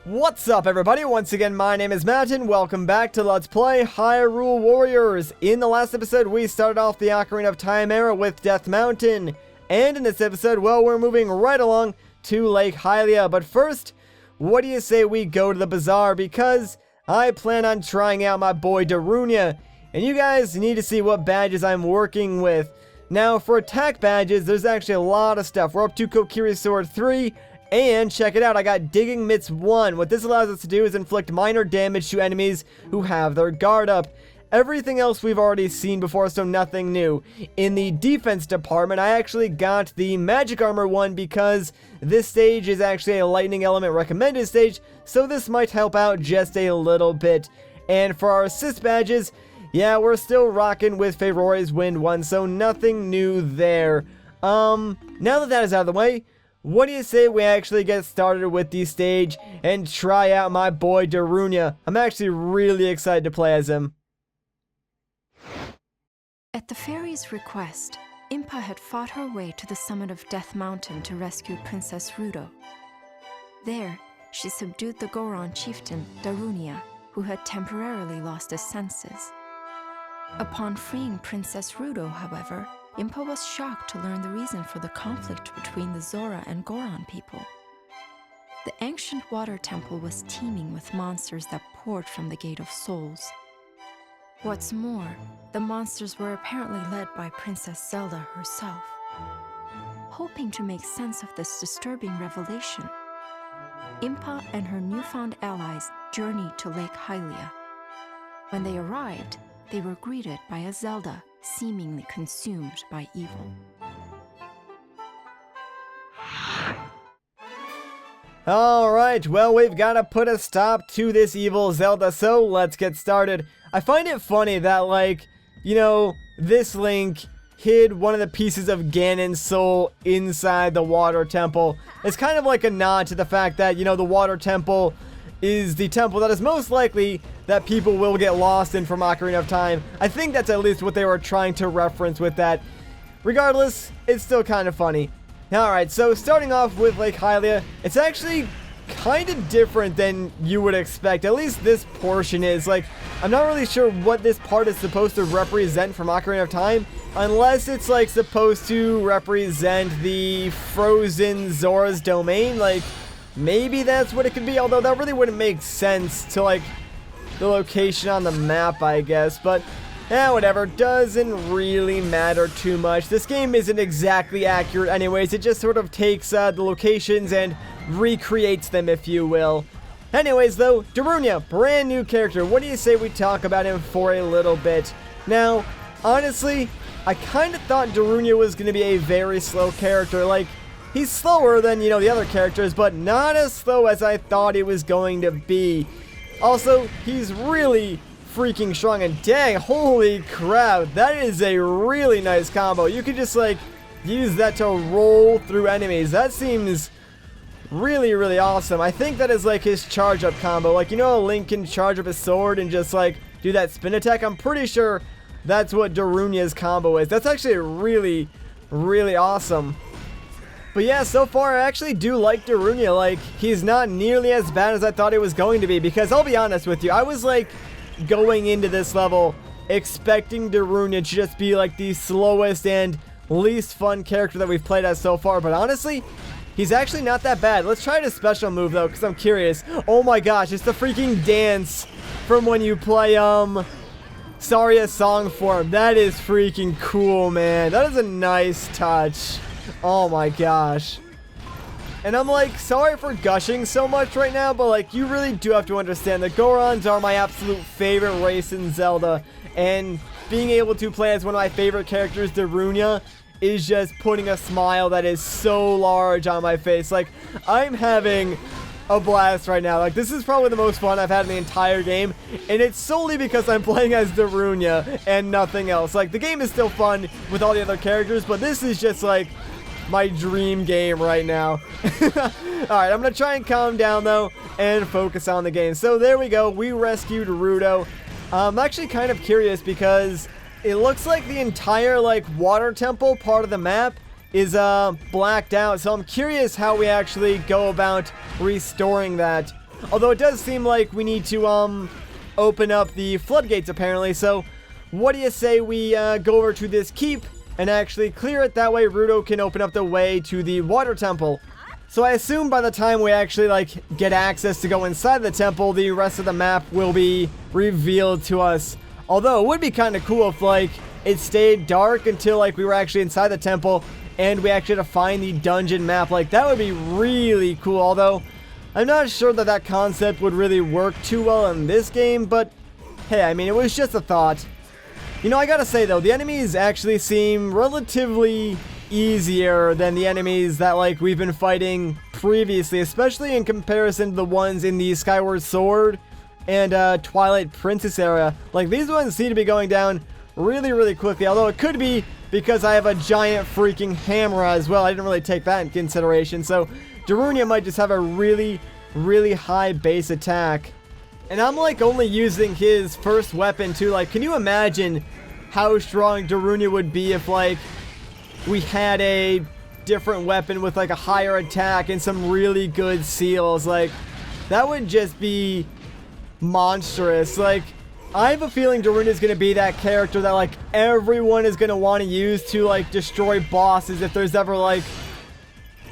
What's up, everybody? Once again, my name is Matt, and welcome back to Let's Play Hyrule Warriors. In the last episode, we started off the Ocarina of Time era with Death Mountain. And in this episode, well, we're moving right along to Lake Hylia. But first, what do you say we go to the bazaar? Because I plan on trying out my boy Darunia. And you guys need to see what badges I'm working with. Now, for attack badges, there's actually a lot of stuff. We're up to Kokiri's Sword 3. And check it out, I got Digging Mitts 1. What this allows us to do is inflict minor damage to enemies who have their guard up. Everything else we've already seen before, so nothing new. In the defense department, I actually got the Magic Armor 1 because this stage is actually a Lightning Element recommended stage, so this might help out just a little bit. And for our assist badges, yeah, we're still rocking with Favorori's Wind 1, so nothing new there. Now that is out of the way, what do you say we actually get started with the stage and try out my boy Darunia? I'm actually really excited to play as him. At the fairy's request, Impa had fought her way to the summit of Death Mountain to rescue Princess Rudo. There, she subdued the Goron chieftain, Darunia, who had temporarily lost his senses. Upon freeing Princess Rudo, however, Impa was shocked to learn the reason for the conflict between the Zora and Goron people. The ancient water temple was teeming with monsters that poured from the Gate of Souls. What's more, the monsters were apparently led by Princess Zelda herself. Hoping to make sense of this disturbing revelation, Impa and her newfound allies journeyed to Lake Hylia. When they arrived, they were greeted by a Zelda seemingly consumed by evil. Alright, well, we've got to put a stop to this evil Zelda, so let's get started. I find it funny that, like, you know, this Link hid one of the pieces of Ganon's soul inside the water temple. It's kind of like a nod to the fact that, you know, the water temple is the temple that is most likely that people will get lost in from Ocarina of Time. I think that's at least what they were trying to reference with that. Regardless, it's still kind of funny. Alright, so starting off with Lake Hylia, it's actually kind of different than you would expect. At least this portion is. Like, I'm not really sure what this part is supposed to represent from Ocarina of Time, unless it's like supposed to represent the frozen Zora's domain. Like, maybe that's what it could be, although that really wouldn't make sense to, like, the location on the map, I guess. But, whatever. Doesn't really matter too much. This game isn't exactly accurate anyways. It just sort of takes the locations and recreates them, if you will. Anyways, though, Darunia, brand new character. What do you say we talk about him for a little bit? Now, honestly, I kind of thought Darunia was going to be a very slow character. Like, he's slower than, you know, the other characters, but not as slow as I thought he was going to be. Also, he's really freaking strong, and dang, holy crap, that is a really nice combo. You could just, like, use that to roll through enemies. That seems really, really awesome. I think that is, like, his charge-up combo. Like, you know, Link can charge up his sword and just, like, do that spin attack? I'm pretty sure that's what Darunia's combo is. That's actually really, really awesome. But yeah, so far I actually do like Darunia. Like, he's not nearly as bad as I thought he was going to be, because I'll be honest with you, I was like going into this level expecting Darunia to just be like the slowest and least fun character that we've played as so far, but honestly, he's actually not that bad. Let's try his special move though, because I'm curious. Oh my gosh, it's the freaking dance from when you play Saria's song form. That is freaking cool, man. That is a nice touch. Oh my gosh. And I'm like, sorry for gushing so much right now, but like, you really do have to understand that Gorons are my absolute favorite race in Zelda, and being able to play as one of my favorite characters, Darunia, is just putting a smile that is so large on my face. Like, I'm having a blast right now. Like, this is probably the most fun I've had in the entire game, and it's solely because I'm playing as Darunia and nothing else. Like, the game is still fun with all the other characters, but this is just like my dream game right now. Alright, I'm gonna try and calm down though and focus on the game. So there we go, we rescued Rudo. I'm actually kind of curious because it looks like the entire like water temple part of the map is blacked out, so I'm curious how we actually go about restoring that. Although it does seem like we need to open up the floodgates apparently. So what do you say we go over to this keep and actually clear it? That way Ruto can open up the way to the water temple. So I assume by the time we actually like get access to go inside the temple, the rest of the map will be revealed to us. Although it would be kind of cool if like it stayed dark until like we were actually inside the temple and we actually had to find the dungeon map. Like that would be really cool. Although I'm not sure that that concept would really work too well in this game, but hey, I mean, it was just a thought. You know, I gotta say though, the enemies actually seem relatively easier than the enemies that like we've been fighting previously, especially in comparison to the ones in the Skyward Sword and Twilight Princess area. Like these ones seem to be going down really quickly, although it could be because I have a giant freaking hammer as well. I didn't really take that in consideration. So Darunia might just have a really high base attack, and I'm like only using his first weapon too. Like, can you imagine how strong Darunia would be if like we had a different weapon with like a higher attack and some really good seals? Like that would just be monstrous. Like I have a feeling Darunia is going to be that character that like everyone is going to want to use to like destroy bosses if there's ever like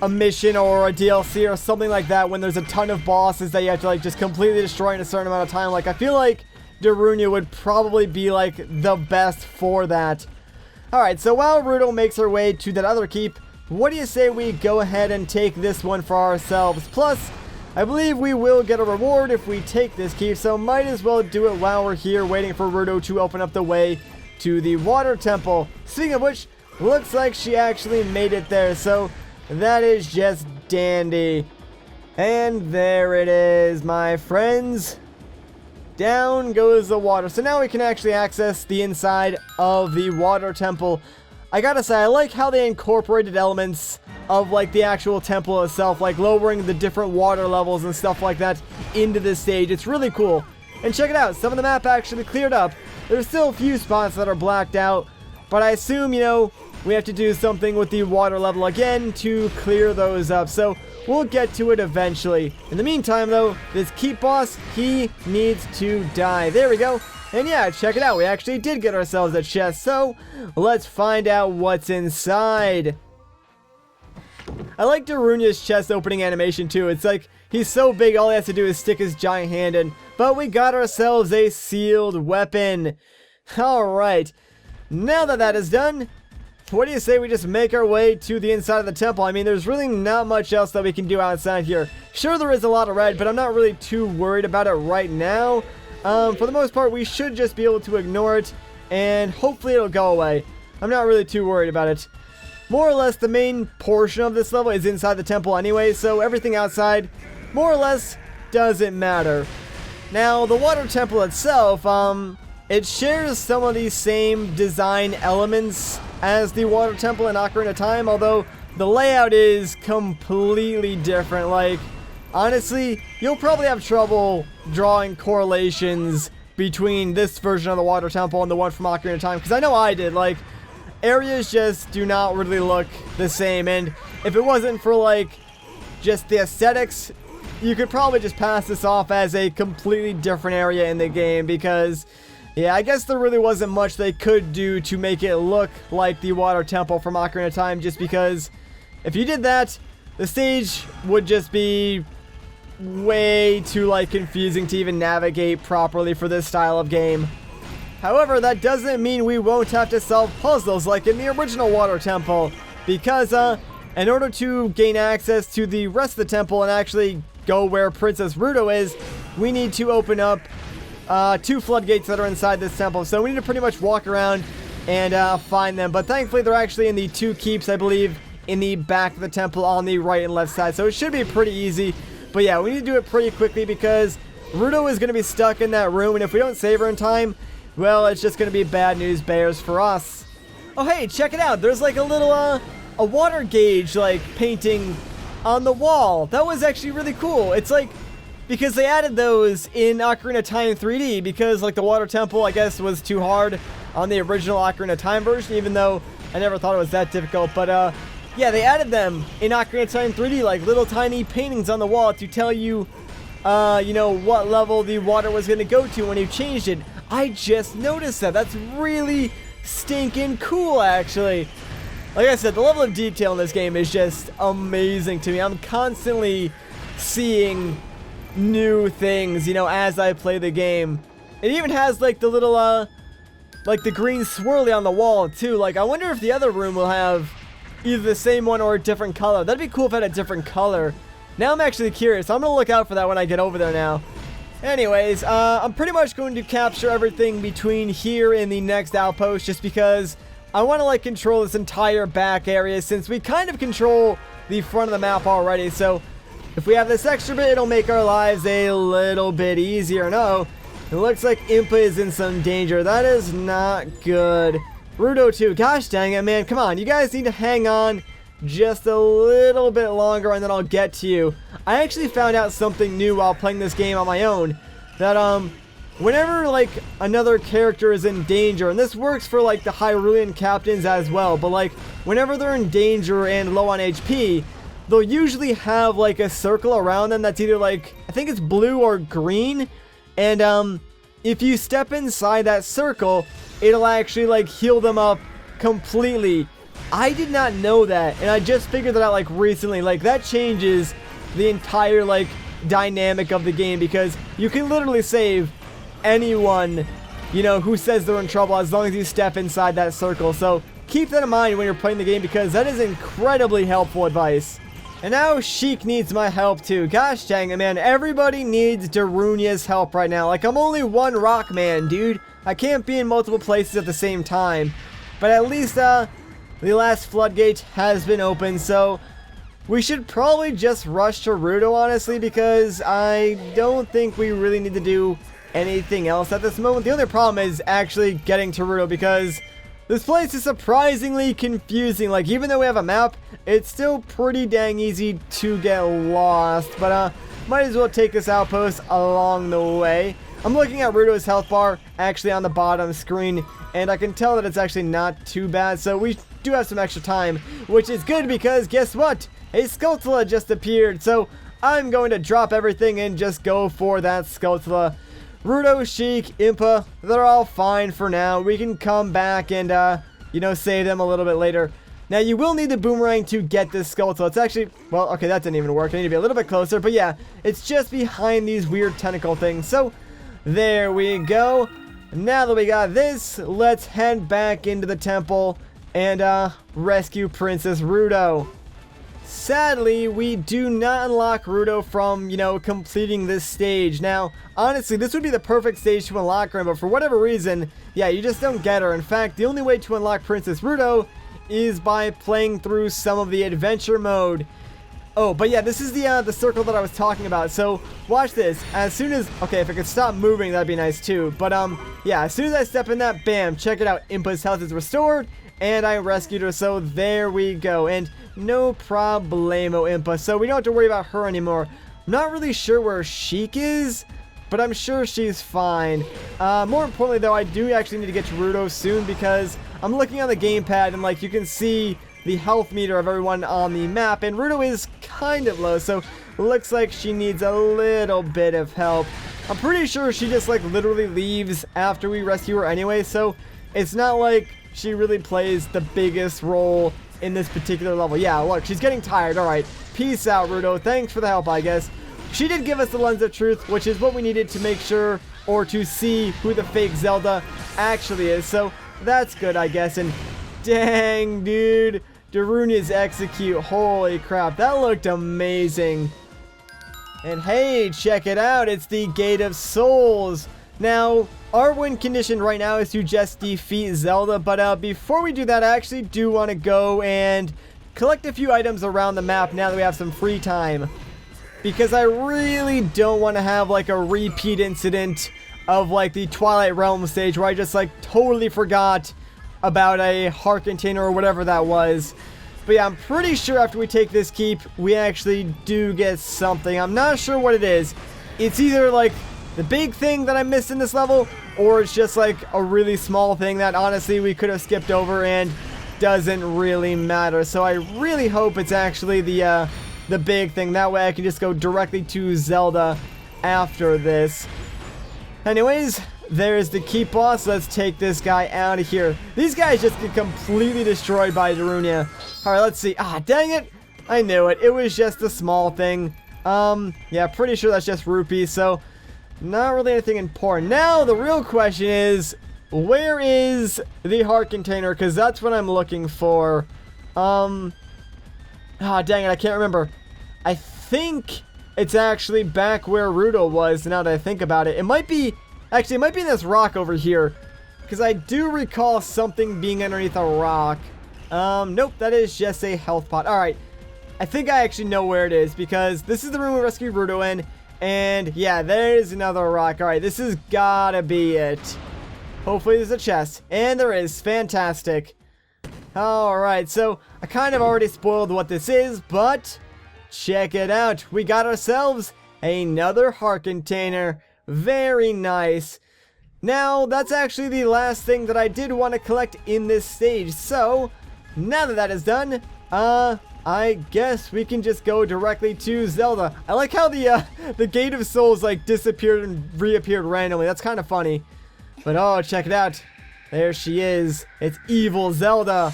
a mission or a DLC or something like that, when there's a ton of bosses that you have to like just completely destroy in a certain amount of time. Like I feel like Darunia would probably be like the best for that. Alright, so while Ruto makes her way to that other keep, what do you say we go ahead and take this one for ourselves? Plus, I believe we will get a reward if we take this keep, so might as well do it while we're here waiting for Ruto to open up the way to the water temple. Speaking of which, looks like she actually made it there, so that is just dandy. And there it is, my friends. Down goes the water. So now we can actually access the inside of the water temple. I gotta say, I like how they incorporated elements of like the actual temple itself, like lowering the different water levels and stuff like that into this stage. It's really cool. And check it out, some of the map actually cleared up. There's still a few spots that are blacked out, but I assume, you know, we have to do something with the water level again to clear those up. So we'll get to it eventually. In the meantime though, this keep boss, he needs to die. There we go. And yeah, check it out. We actually did get ourselves a chest. So let's find out what's inside. I like Darunia's chest opening animation too. It's like he's so big, all he has to do is stick his giant hand in. But we got ourselves a sealed weapon. Alright. Now that that is done, what do you say we just make our way to the inside of the temple? I mean, there's really not much else that we can do outside here. Sure, there is a lot of red, but I'm not really too worried about it right now. For the most part, we should just be able to ignore it, and hopefully it'll go away. I'm not really too worried about it. More or less, the main portion of this level is inside the temple anyway, so everything outside, more or less, doesn't matter. Now, the water temple itself, it shares some of these same design elements as the water temple in Ocarina of Time, although the layout is completely different. Like, honestly, you'll probably have trouble drawing correlations between this version of the water temple and the one from Ocarina of Time, because I know I did. Like, areas just do not really look the same, and if it wasn't for like just the aesthetics, you could probably just pass this off as a completely different area in the game, because yeah, I guess there really wasn't much they could do to make it look like the water temple from Ocarina of Time, just because if you did that, the stage would just be way too like confusing to even navigate properly for this style of game. However, that doesn't mean we won't have to solve puzzles like in the original water temple, because in order to gain access to the rest of the temple and actually go where Princess Ruto is, we need to open up 2 floodgates that are inside this temple. So we need to pretty much walk around and find them. But thankfully, they're actually in the 2 keeps, I believe, in the back of the temple on the right and left side. So it should be pretty easy. But yeah, we need to do it pretty quickly because Ruto is going to be stuck in that room. And if we don't save her in time, well, it's just going to be bad news bears for us. Oh, hey, check it out. There's like a little, a water gauge, like, painting on the wall. That was actually really cool. It's like, because they added those in Ocarina of Time 3D, because like the water temple, I guess, was too hard on the original Ocarina of Time version, even though I never thought it was that difficult. But yeah, they added them in Ocarina of Time 3D, like little tiny paintings on the wall to tell you you know, what level the water was going to go to when you changed it. I just noticed that. That's really stinking cool, actually. Like I said, the level of detail in this game is just amazing to me. I'm constantly seeing new things, you know, as I play the game. It even has, like, the little, like, the green swirly on the wall, too. Like, I wonder if the other room will have either the same one or a different color. That'd be cool if it had a different color. Now I'm actually curious. I'm gonna look out for that when I get over there now. Anyways, I'm pretty much going to capture everything between here and the next outpost, just because I want to, like, control this entire back area, since we kind of control the front of the map already. So if we have this extra bit, it'll make our lives a little bit easier. No, it looks like Impa is in some danger. That is not good. Rudo too. Gosh dang it, man. Come on. You guys need to hang on just a little bit longer, and then I'll get to you. I actually found out something new while playing this game on my own. That, whenever, like, another character is in danger, and this works for, like, the Hyrulean captains as well, but, like, whenever they're in danger and low on HP, they'll usually have, like, a circle around them that's either, like, I think it's blue or green, and, if you step inside that circle, it'll actually, like, heal them up completely. I did not know that, and I just figured that out, like, recently. Like, that changes the entire, like, dynamic of the game, because you can literally save anyone, you know, who says they're in trouble as long as you step inside that circle. So keep that in mind when you're playing the game, because that is incredibly helpful advice. And now Sheik needs my help too. Gosh dang it, man. Everybody needs Darunia's help right now. Like, I'm only one rock man, dude. I can't be in multiple places at the same time. But at least, the last floodgate has been opened, so we should probably just rush to Rudo, honestly, because I don't think we really need to do anything else at this moment. The only problem is actually getting to Rudo, because this place is surprisingly confusing. Like, even though we have a map, it's still pretty dang easy to get lost. But, might as well take this outpost along the way. I'm looking at Rudo's health bar actually on the bottom screen, and I can tell that it's actually not too bad, so we do have some extra time, which is good, because guess what? A Skulltula just appeared, so I'm going to drop everything and just go for that Skulltula. Rudo, Sheik, Impa, they're all fine for now. We can come back and, you know, save them a little bit later. Now, you will need the boomerang to get this Skulltula. It's actually, well, okay, that didn't even work. I need to be a little bit closer, but yeah, it's just behind these weird tentacle things. So, there we go. Now that we got this, let's head back into the temple and, rescue Princess Rudo. Sadly, we do not unlock Rudo from, you know, completing this stage. Now, honestly, this would be the perfect stage to unlock her, but for whatever reason, yeah, you just don't get her. In fact, the only way to unlock Princess Rudo is by playing through some of the adventure mode. Oh, but yeah, this is the circle that I was talking about. So, watch this. As soon as, okay, if I could stop moving, that'd be nice too. But, yeah, as soon as I step in that, bam, check it out. Impa's health is restored, and I rescued her, so there we go. And no problemo, Impa. So we don't have to worry about her anymore. I'm not really sure where Sheik is, but I'm sure she's fine. More importantly, though, I do actually need to get to Rudo soon, because I'm looking on the gamepad, and, like, you can see the health meter of everyone on the map, and Rudo is kind of low, so looks like she needs a little bit of help. I'm pretty sure she just, like, literally leaves after we rescue her anyway, so it's not like she really plays the biggest role in this particular level. Yeah, look, she's getting tired. Alright, peace out, Rudo. Thanks for the help, I guess. She did give us the Lens of Truth, which is what we needed to make sure, or to see who the fake Zelda actually is, so that's good, I guess. And dang, dude, Darunia's execute, holy crap, that looked amazing. And hey, check it out, it's the Gate of Souls. Now, our win condition right now is to just defeat Zelda, but before we do that, I actually do want to go and collect a few items around the map now that we have some free time. Because I really don't want to have, like, a repeat incident of, like, the Twilight Realm stage where I just, like, totally forgot about a heart container or whatever that was. But yeah, I'm pretty sure after we take this keep, we actually do get something. I'm not sure what it is. It's either, like, the big thing that I missed in this level, or it's just, like, a really small thing that, honestly, we could have skipped over and doesn't really matter. So I really hope it's actually the big thing. That way I can just go directly to Zelda after this. Anyways, there's the keep boss. Let's take this guy out of here. These guys just get completely destroyed by Darunia. Alright, let's see. Ah, dang it. I knew it. It was just a small thing. Yeah, pretty sure that's just rupees, so not really anything important. Now, the real question is, where is the heart container? Because that's what I'm looking for. Ah, dang it, I can't remember. I think it's actually back where Rudo was, now that I think about it. It might be, actually, it might be in this rock over here. Because I do recall something being underneath a rock. Nope, that is just a health pot. Alright, I think I actually know where it is, because this is the room we rescued Rudo in. And, yeah, there's another rock. Alright, this has gotta be it. Hopefully there's a chest. And there is. Fantastic. Alright, so I kind of already spoiled what this is, but check it out. We got ourselves another heart container. Very nice. Now, that's actually the last thing that I did want to collect in this stage. So, now that that is done, I guess we can just go directly to Zelda. I like how the Gate of Souls like disappeared and reappeared randomly. That's kind of funny. But oh, check it out. There she is. It's evil Zelda.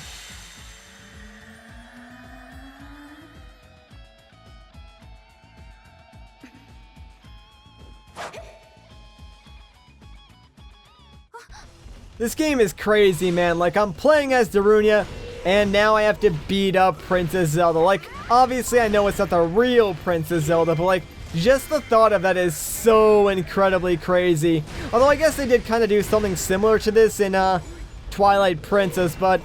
This game is crazy, man. Like, I'm playing as Darunia, and now I have to beat up Princess Zelda. Like, obviously I know it's not the real Princess Zelda, but like, just the thought of that is so incredibly crazy. Although I guess they did kind of do something similar to this in Twilight Princess, but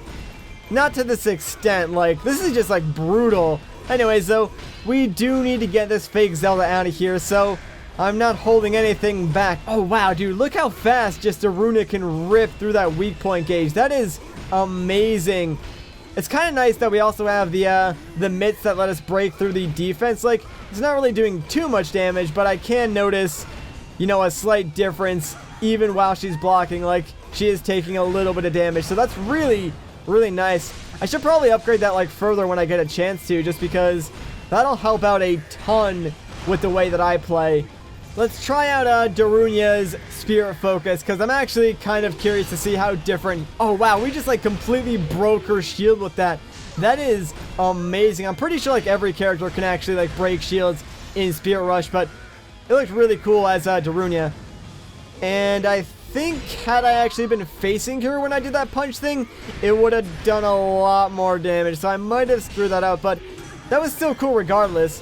not to this extent. Like, this is just like brutal. Anyways, though, we do need to get this fake Zelda out of here, so I'm not holding anything back. Oh wow, dude, look how fast just Darunia can rip through that weak point gauge. That is amazing. It's kind of nice that we also have the mitts that let us break through the defense. Like, it's not really doing too much damage, but I can notice, you know, a slight difference even while she's blocking. Like, she is taking a little bit of damage, so that's really, really nice. I should probably upgrade that like further when I get a chance to, just because that'll help out a ton with the way that I play. Let's try out Darunia's Spirit Focus, because I'm actually kind of curious to see how different... Oh, wow, we just, like, completely broke her shield with that. That is amazing. I'm pretty sure, like, every character can actually, like, break shields in Spirit Rush, but it looked really cool as Darunia. And I think had I actually been facing her when I did that punch thing, it would have done a lot more damage, so I might have screwed that up, but that was still cool regardless.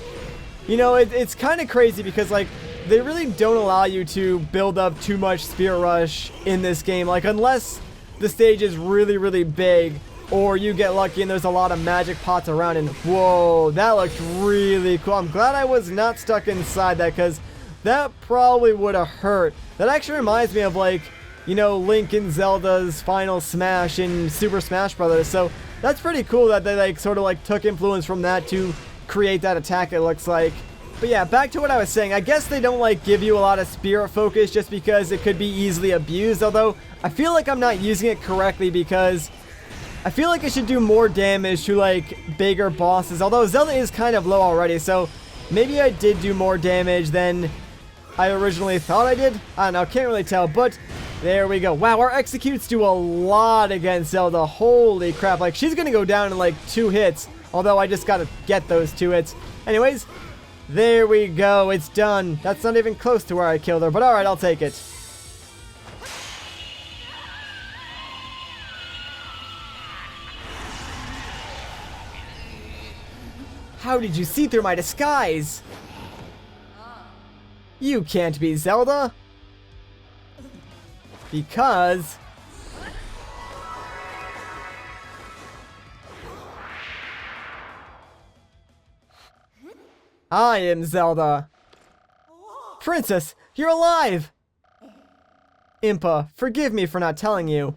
You know, it's kind of crazy because, like, they really don't allow you to build up too much Spirit Rush in this game. Like, unless the stage is really, really big, or you get lucky and there's a lot of magic pots around, and whoa, that looked really cool. I'm glad I was not stuck inside that, because that probably would have hurt. That actually reminds me of, like, you know, Link and Zelda's final smash in Super Smash Bros. So that's pretty cool that they, like, sort of, like, took influence from that to create that attack, it looks like. But yeah, back to what I was saying. I guess they don't, like, give you a lot of Spirit Focus just because it could be easily abused. Although, I feel like I'm not using it correctly, because I feel like it should do more damage to, like, bigger bosses. Although, Zelda is kind of low already, so maybe I did do more damage than I originally thought I did. I don't know, can't really tell, but there we go. Wow, our executes do a lot against Zelda. Holy crap, like, she's gonna go down in, like, 2 hits. Although, I just gotta get those 2 hits. Anyways, there we go, it's done. That's not even close to where I killed her, but alright, I'll take it. How did you see through my disguise? You can't be Zelda. Because... I am Zelda. Princess, you're alive! Impa, forgive me for not telling you.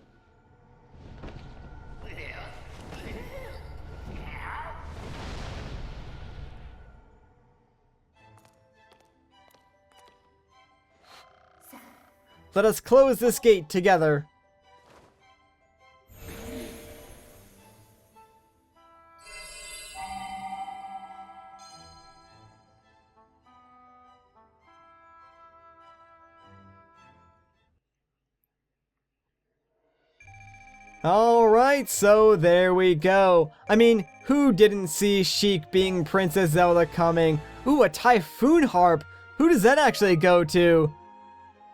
Let us close this gate together. Alright, so there we go. I mean, who didn't see Sheik being Princess Zelda coming? Ooh, a Typhoon Harp. Who does that actually go to?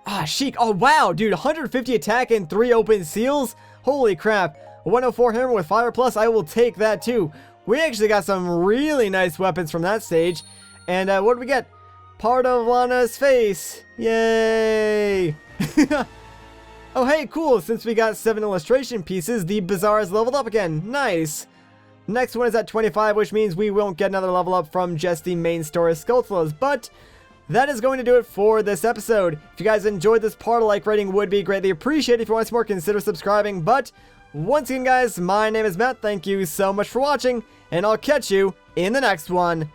Ah, Sheik. Oh, wow, dude. 150 attack and 3 open seals? Holy crap. 104 hammer with fire plus. I will take that too. We actually got some really nice weapons from that stage. And what did we get? Part of Lana's face. Yay. Oh, hey, cool. Since we got 7 illustration pieces, the Bazaar is leveled up again. Nice. Next one is at 25, which means we won't get another level up from just the main store Skulltulas. But that is going to do it for this episode. If you guys enjoyed this part, a like rating would be greatly appreciated. If you want some more, consider subscribing. But once again, guys, my name is Matt. Thank you so much for watching, and I'll catch you in the next one.